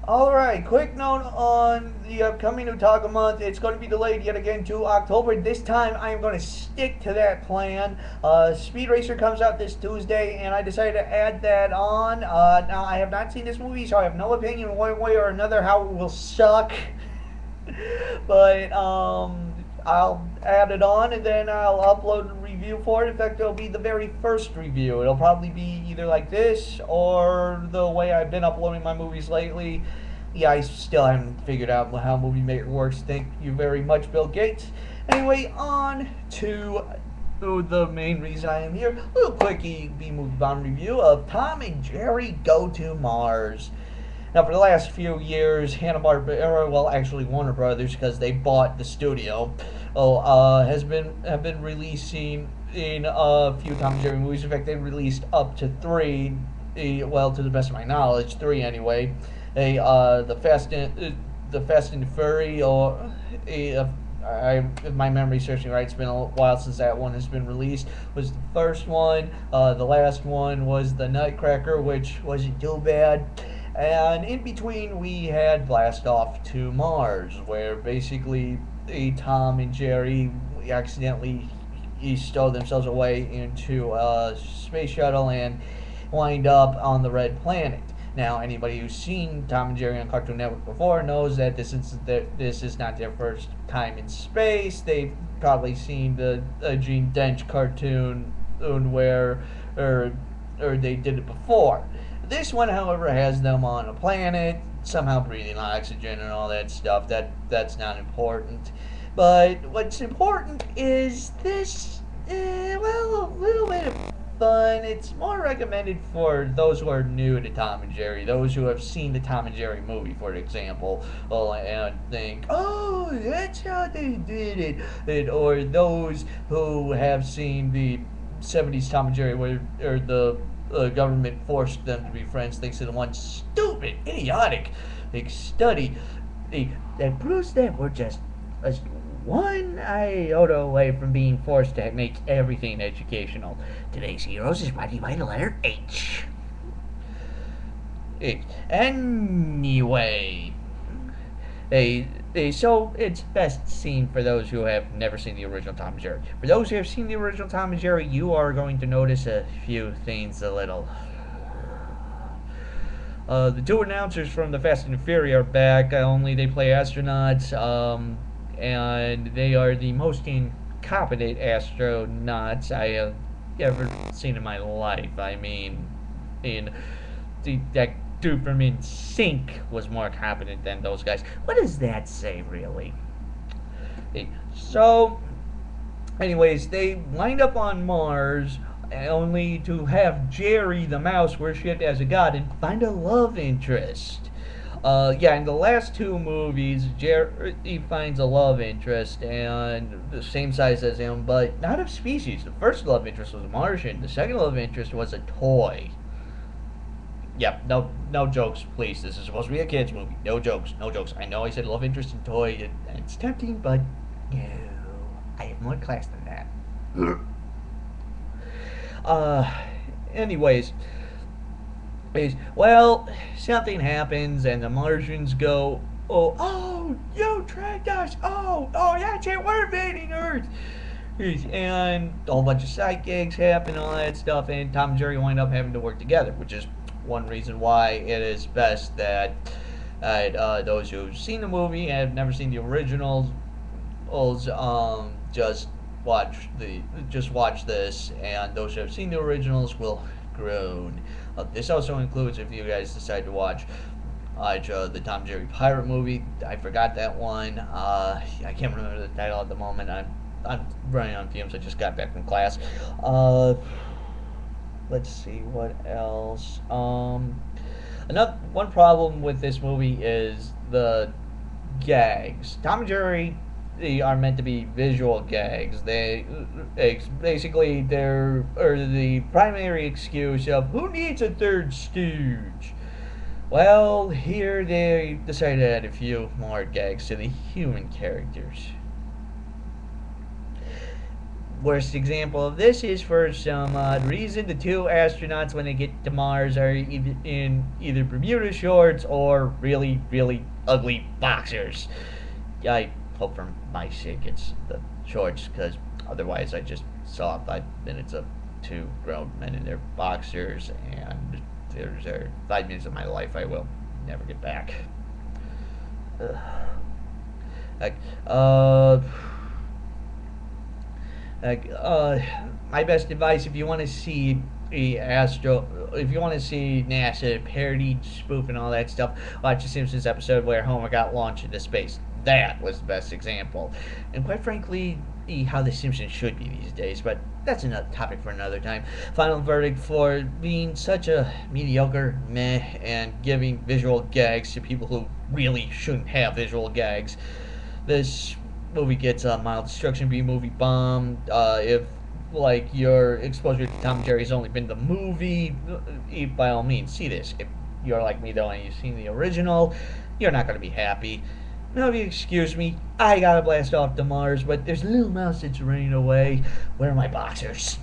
Alright, quick note on the upcoming Otaku month. It's going to be delayed yet again to October. This time I am going to stick to that plan. Speed Racer comes out this Tuesday, and I decided to add that on. Now, I have not seen this movie, so I have no opinion one way or another how it will suck. But I'll add it on and then I'll upload a review for it. In fact, it'll be the very first review. It'll probably be either like this or the way I've been uploading my movies lately. Yeah, I still haven't figured out how Movie Maker works. Thank you very much, Bill Gates. Anyway, on to the main reason I am here. A little quickie B-movie bomb review of Tom and Jerry Go to Mars. Now, for the last few years, Hanna-Barbera, well, actually Warner Brothers, because they bought the studio, have been releasing in a few Tom and Jerry movies. In fact, they released up to three. Well, to the best of my knowledge, three anyway. The Fast and the Furry, or if my memory serves me right, it's been a while since that one has been released. Was the first one. The last one was the Nutcracker, which wasn't too bad. And in between, we had Blast Off to Mars, where basically Tom and Jerry accidentally stow themselves away into a space shuttle and wind up on the Red Planet. Now, anybody who's seen Tom and Jerry on Cartoon Network before knows that this is not their first time in space. They've probably seen the Gene Dench cartoon where or they did it before. This one, however, has them on a planet, somehow breathing oxygen and all that stuff. That's not important. But what's important is this, well, a little bit of fun. It's more recommended for those who are new to Tom and Jerry, those who have seen the Tom and Jerry movie, for example, and think, oh, that's how they did it. Or those who have seen the 70s Tom and Jerry, where the government forced them to be friends thanks to the one stupid, idiotic study that proves that we're just one iota away from being forced to make everything educational. Today's Heroes is brought to you by the letter H. Anyway, so it's best seen for those who have never seen the original Tom and Jerry. For those who have seen the original Tom and Jerry, you are going to notice a few things a little. The two announcers from the Fast and the Fury are back, only they play astronauts, and they are the most incompetent astronauts I have ever seen in my life. I mean, that dude from NSYNC was more competent than those guys. What does that say, really? So, anyways, they wind up on Mars only to have Jerry the mouse worshipped as a god and find a love interest. In the last two movies, Jerry finds a love interest and the same size as him, but not of species. The first love interest was a Martian. The second love interest was a toy. Yeah, no jokes, please. This is supposed to be a kids movie. No jokes, no jokes. I know I said love interest and toy, and it's tempting, but no, I have more class than that. Anyways, well, something happens, and the Martians go, you tracked us. Oh, that's it. We're invading Earth. And a whole bunch of sidekicks happen, all that stuff, and Tom and Jerry wind up having to work together, which is one reason why it is best that those who've seen the movie and have never seen the originals, just watch this, and those who have seen the originals will groan. This also includes if you guys decide to watch the Tom and Jerry Pirate movie. I forgot that one. I can't remember the title at the moment. I'm running on fumes. I just got back from class. Let's see what else. One problem with this movie is the gags. Tom and Jerry, they are meant to be visual gags. They're the primary excuse of who needs a third stooge. Well, here they decided to add a few more gags to the human characters. Worst example of this is, for some odd reason, the two astronauts when they get to Mars are in either Bermuda shorts or really, really ugly boxers. I hope for my sake it's the shorts, because otherwise I just saw 5 minutes of two grown men in their boxers, and there's 5 minutes of my life I will never get back. Ugh. Like, like, my best advice, if you want to see if you want to see NASA parody, spoof, and all that stuff, watch the Simpsons episode where Homer got launched into space. That was the best example, and quite frankly, how the Simpsons should be these days. But that's another topic for another time. Final verdict for being such a mediocre meh and giving visual gags to people who really shouldn't have visual gags. This movie gets a mild destruction B movie bomb. If like your exposure to Tom and Jerry's only been the movie, by all means see this. If you're like me though and you've seen the original, you're not going to be happy. Now, if you excuse me, I gotta blast off to Mars, but there's a little mouse that's running away. Where are my boxers?